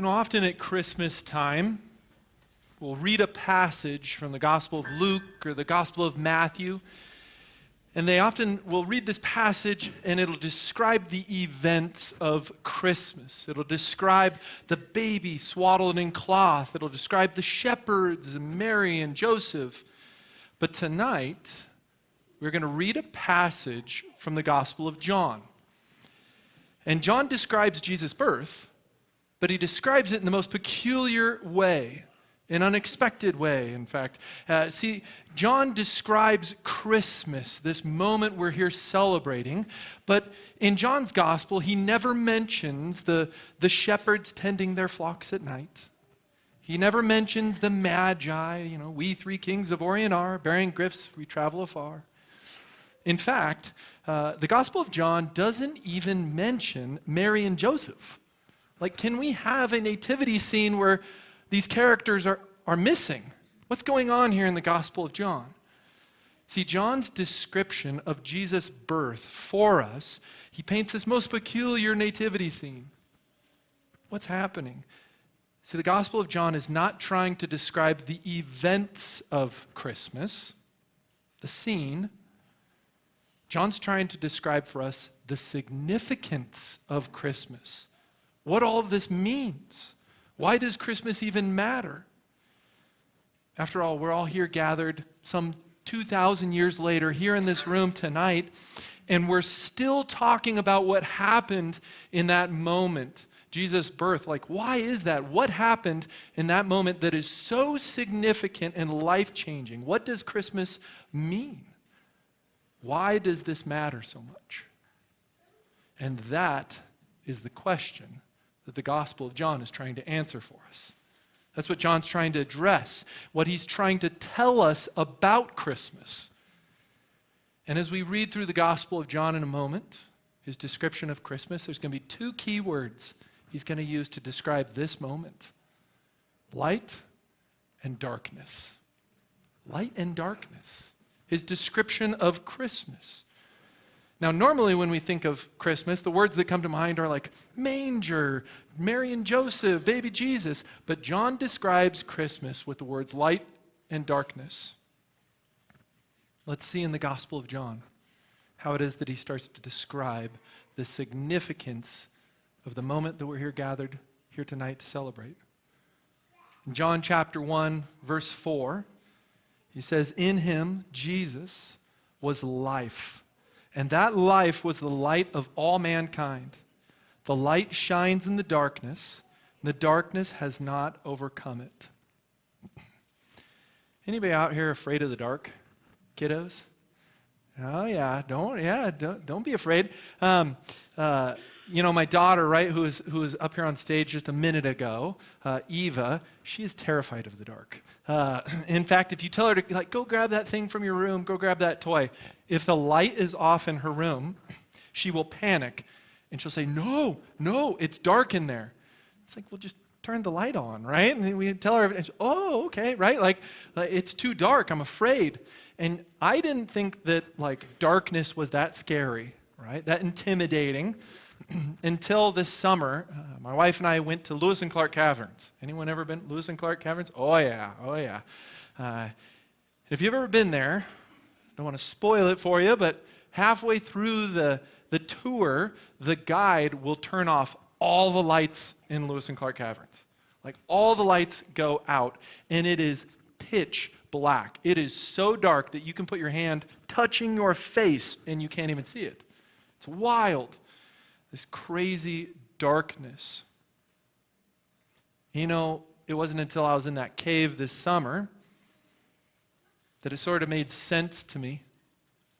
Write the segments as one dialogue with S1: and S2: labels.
S1: Often at Christmas time, we'll read a passage from the Gospel of Luke or the Gospel of Matthew, and they often will read this passage and it'll describe the events of Christmas. It'll describe the baby swaddled in cloth. It'll describe the shepherds and Mary and Joseph. But tonight, we're going to read a passage from the Gospel of John. And John describes Jesus' birth, but he describes it in the most peculiar way, an unexpected way, in fact. John describes Christmas, this moment we're here celebrating, but in John's gospel, he never mentions the shepherds tending their flocks at night. He never mentions the magi, we three kings of Orient are, bearing gifts, we travel afar. In fact, the Gospel of John doesn't even mention Mary and Joseph. Can we have a nativity scene where these characters are missing? What's going on here in the Gospel of John? See, John's description of Jesus' birth for us, he paints this most peculiar nativity scene. What's happening? See, the Gospel of John is not trying to describe the events of Christmas, the scene. John's trying to describe for us the significance of Christmas. What all of this means. Why does Christmas even matter? After all, we're all here gathered some 2,000 years later here in this room tonight, and we're still talking about what happened in that moment, Jesus' birth. Why is that? What happened in that moment that is so significant and life-changing? What does Christmas mean? Why does this matter so much? And that is the question that the Gospel of John is trying to answer for us. That's what John's trying to address, what he's trying to tell us about Christmas. And as we read through the Gospel of John in a moment, his description of Christmas, there's going to be two key words he's going to use to describe this moment: light and darkness. Light and darkness. His description of Christmas. Now, normally when we think of Christmas, the words that come to mind are like manger, Mary and Joseph, baby Jesus. But John describes Christmas with the words light and darkness. Let's see in the Gospel of John how it is that he starts to describe the significance of the moment that we're here gathered here tonight to celebrate. In John chapter 1, verse 4, he says, "In him, Jesus, was life. And that life was the light of all mankind. The light shines in the darkness, and the darkness has not overcome it." Anybody out here afraid of the dark? Kiddos? Oh yeah, don't be afraid. My daughter, right, who was up here on stage just a minute ago, Eva, she is terrified of the dark. In fact, if you tell her to go grab that thing from your room, go grab that toy, if the light is off in her room, she will panic and she'll say, no, it's dark in there. It's well, just turn the light on, right? And then we tell her, and oh, okay, right? It's too dark, I'm afraid. And I didn't think that darkness was that scary, right? That intimidating. Until this summer, my wife and I went to Lewis and Clark Caverns. Anyone ever been to Lewis and Clark Caverns? Oh yeah. If you've ever been there, I don't want to spoil it for you, but halfway through the tour, the guide will turn off all the lights in Lewis and Clark Caverns. All the lights go out, and it is pitch black. It is so dark that you can put your hand touching your face and you can't even see it. It's wild. This crazy darkness. It wasn't until I was in that cave this summer that it sort of made sense to me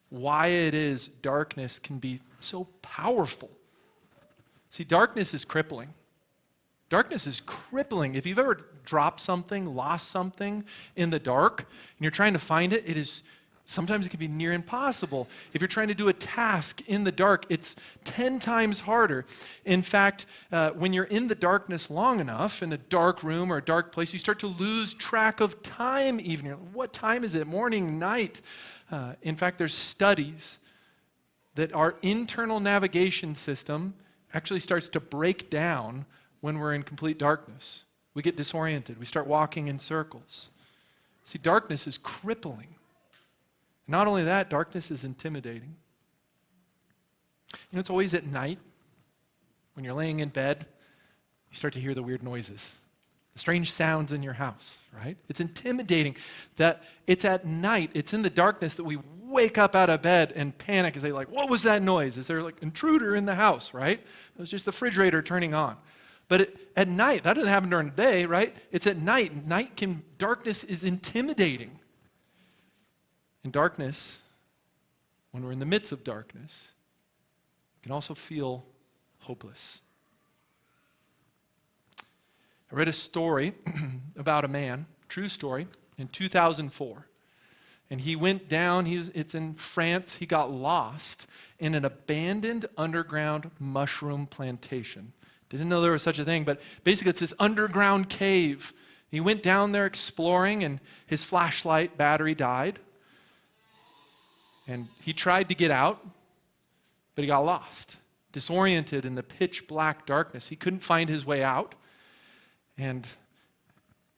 S1: why it is darkness can be so powerful. See, darkness is crippling. Darkness is crippling. If you've ever dropped something, lost something in the dark, and you're trying to find it, sometimes it can be near impossible. If you're trying to do a task in the dark, it's 10 times harder. In fact, when you're in the darkness long enough, in a dark room or a dark place, you start to lose track of time even. What time is it? Morning, night? In fact, there's studies that our internal navigation system actually starts to break down when we're in complete darkness. We get disoriented. We start walking in circles. See, darkness is crippling. Not only that, darkness is intimidating. It's always at night when you're laying in bed, you start to hear the weird noises, the strange sounds in your house, right? It's intimidating that it's at night, it's in the darkness that we wake up out of bed and panic and say, like, what was that noise? Is there like an intruder in the house, right? It was just the refrigerator turning on. But at night, that doesn't happen during the day, right? It's at night. Darkness is intimidating. And darkness, when we're in the midst of darkness, can also feel hopeless. I read a story about a man, true story, in 2004. And he went down, it's in France, he got lost in an abandoned underground mushroom plantation. Didn't know there was such a thing, but basically it's this underground cave. He went down there exploring, and his flashlight battery died. And he tried to get out, but he got lost, disoriented in the pitch black darkness. He couldn't find his way out, and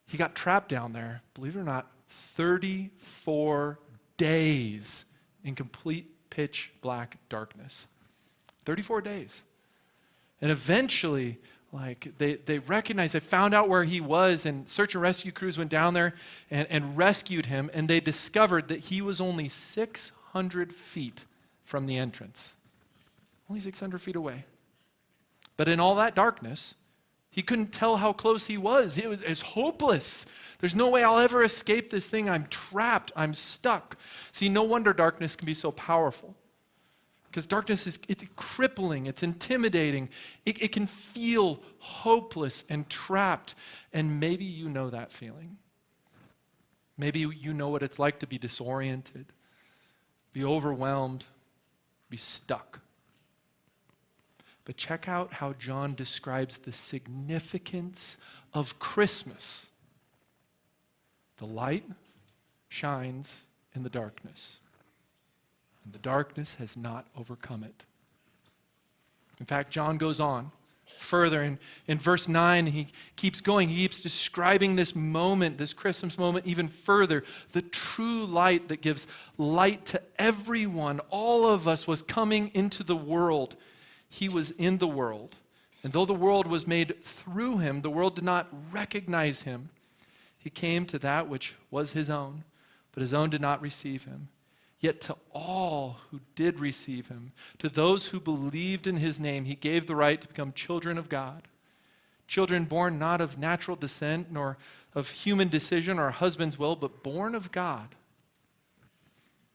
S1: he got trapped down there, believe it or not, 34 days in complete pitch black darkness. 34 days. And eventually, they recognized, they found out where he was, and search and rescue crews went down there and rescued him, and they discovered that he was only 600 feet from the entrance. Only 600 feet away. But in all that darkness, he couldn't tell how close he was. It was hopeless. There's no way I'll ever escape this thing. I'm trapped. I'm stuck. See, no wonder darkness can be so powerful. Because darkness it's crippling, it's intimidating. It can feel hopeless and trapped. And maybe you know that feeling. Maybe you know what it's like to be disoriented, be overwhelmed, be stuck. But check out how John describes the significance of Christmas. The light shines in the darkness, and the darkness has not overcome it. In fact, John goes on further. In verse 9, he keeps going. He keeps describing this moment, this Christmas moment, even further. The true light that gives light to everyone, all of us, was coming into the world. He was in the world. And though the world was made through him, the world did not recognize him. He came to that which was his own, but his own did not receive him. Yet to all who did receive him, to those who believed in his name, he gave the right to become children of God. Children born not of natural descent, nor of human decision or husband's will, but born of God.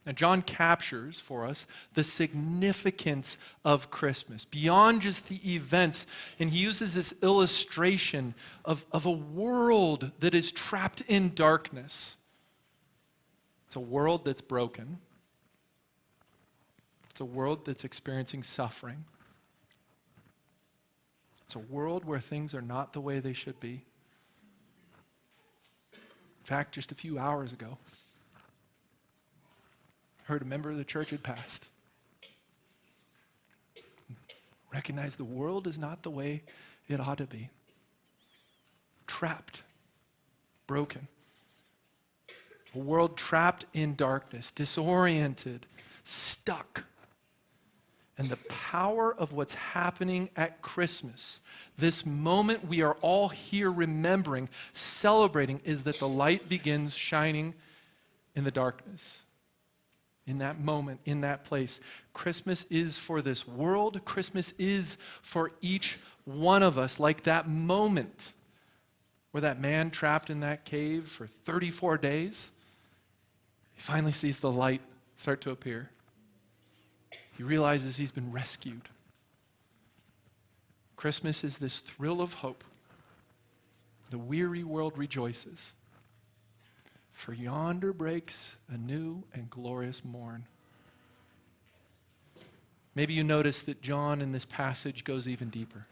S1: Now, John captures for us the significance of Christmas beyond just the events. And he uses this illustration of a world that is trapped in darkness. It's a world that's broken. It's a world that's experiencing suffering. It's a world where things are not the way they should be. In fact, just a few hours ago, I heard a member of the church had passed. Recognized the world is not the way it ought to be. Trapped, broken. A world trapped in darkness, disoriented, stuck. And the power of what's happening at Christmas, this moment we are all here remembering, celebrating, is that the light begins shining in the darkness. In that moment, in that place. Christmas is for this world. Christmas is for each one of us, like that moment where that man trapped in that cave for 34 days, he finally sees the light start to appear. He realizes he's been rescued. Christmas is this thrill of hope. The weary world rejoices. For yonder breaks a new and glorious morn. Maybe you notice that John in this passage goes even deeper.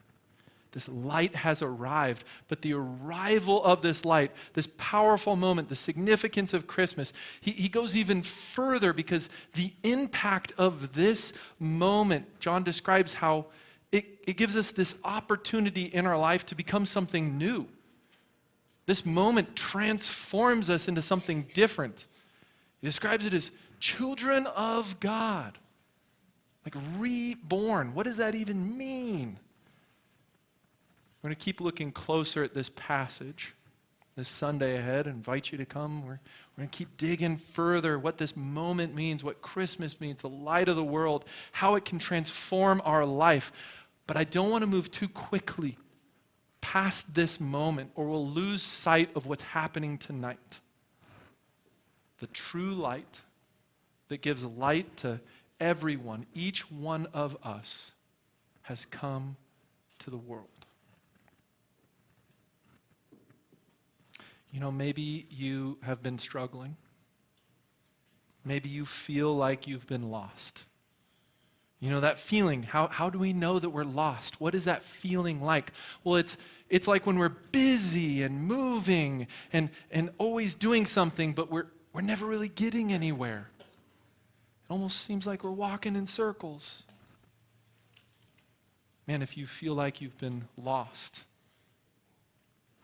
S1: This light has arrived, but the arrival of this light, this powerful moment, the significance of Christmas, he goes even further because the impact of this moment, John describes how it gives us this opportunity in our life to become something new. This moment transforms us into something different. He describes it as children of God, like reborn. What does that even mean? We're going to keep looking closer at this passage this Sunday ahead. I invite you to come. We're going to keep digging further what this moment means, what Christmas means, the light of the world, how it can transform our life. But I don't want to move too quickly past this moment, or we'll lose sight of what's happening tonight. The true light that gives light to everyone, each one of us, has come to the world. You know, maybe you have been struggling. Maybe you feel like you've been lost. You know, that feeling, how do we know that we're lost? What is that feeling like? Well, it's like when we're busy and moving and always doing something, but we're never really getting anywhere. It almost seems like we're walking in circles. Man, if you feel like you've been lost,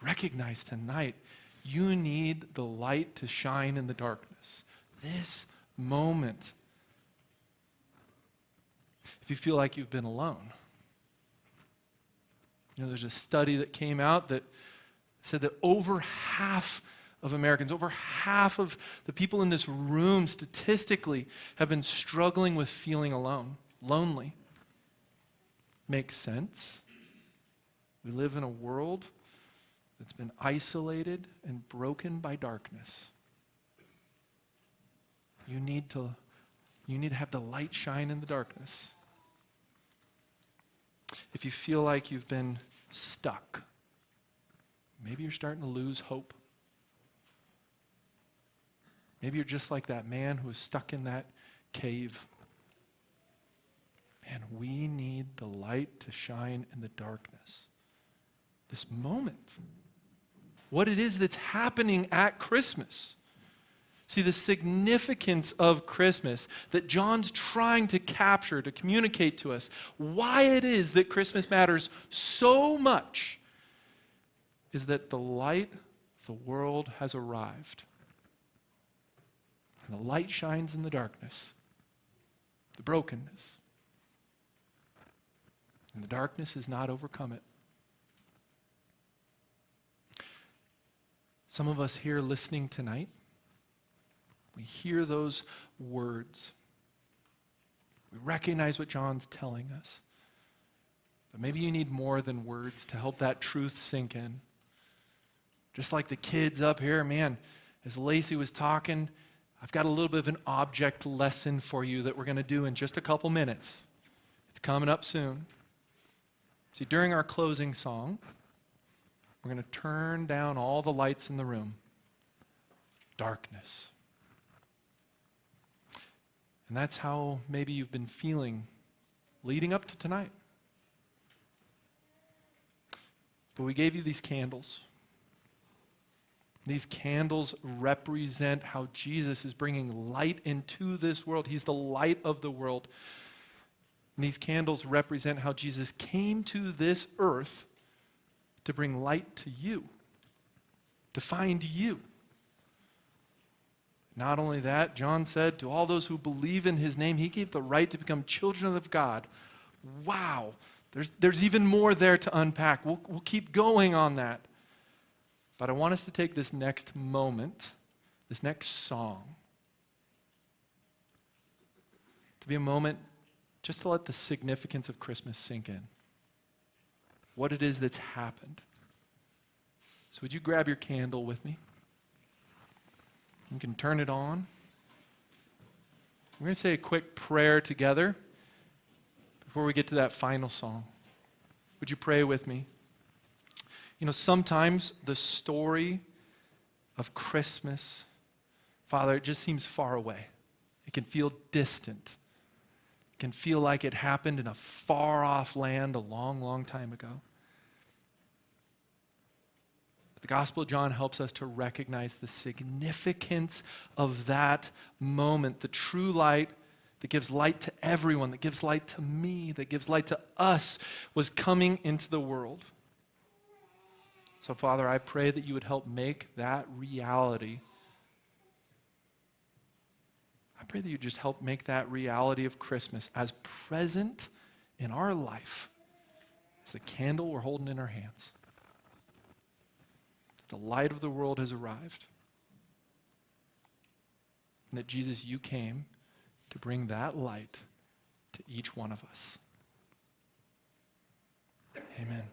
S1: recognize tonight you need the light to shine in the darkness. This moment. If you feel like you've been alone, you know, there's a study that came out that said that over half of Americans, over half of the people in this room statistically have been struggling with feeling alone, lonely. Makes sense. We live in a world that's been isolated and broken by darkness. You need to have the light shine in the darkness. If you feel like you've been stuck, maybe you're starting to lose hope. Maybe you're just like that man who was stuck in that cave. Man, we need the light to shine in the darkness. This moment. What it is that's happening at Christmas. See, the significance of Christmas that John's trying to capture, to communicate to us, why it is that Christmas matters so much, is that the light of the world has arrived. And the light shines in the darkness, the brokenness. And the darkness has not overcome it. Some of us here listening tonight, we hear those words. We recognize what John's telling us. But maybe you need more than words to help that truth sink in. Just like the kids up here, man, as Lacey was talking, I've got a little bit of an object lesson for you that we're going to do in just a couple minutes. It's coming up soon. See, during our closing song, we're going to turn down all the lights in the room. Darkness. And that's how maybe you've been feeling leading up to tonight. But we gave you these candles. These candles represent how Jesus is bringing light into this world. He's the light of the world. And these candles represent how Jesus came to this earth to bring light to you, to find you. Not only that, John said, to all those who believe in his name, he gave the right to become children of God. Wow, there's even more there to unpack. We'll keep going on that. But I want us to take this next moment, this next song, to be a moment just to let the significance of Christmas sink in. What it is that's happened. So would you grab your candle with me? You can turn it on. We're going to say a quick prayer together before we get to that final song. Would you pray with me? You know, sometimes the story of Christmas, Father, it just seems far away. It can feel distant. It can feel like it happened in a far-off land a long, long time ago. But the Gospel of John helps us to recognize the significance of that moment, the true light that gives light to everyone, that gives light to me, that gives light to us, was coming into the world. So, Father, I pray that you would help make that reality. I pray that you just help make that reality of Christmas as present in our life as the candle we're holding in our hands. The light of the world has arrived. And that, Jesus, you came to bring that light to each one of us. Amen.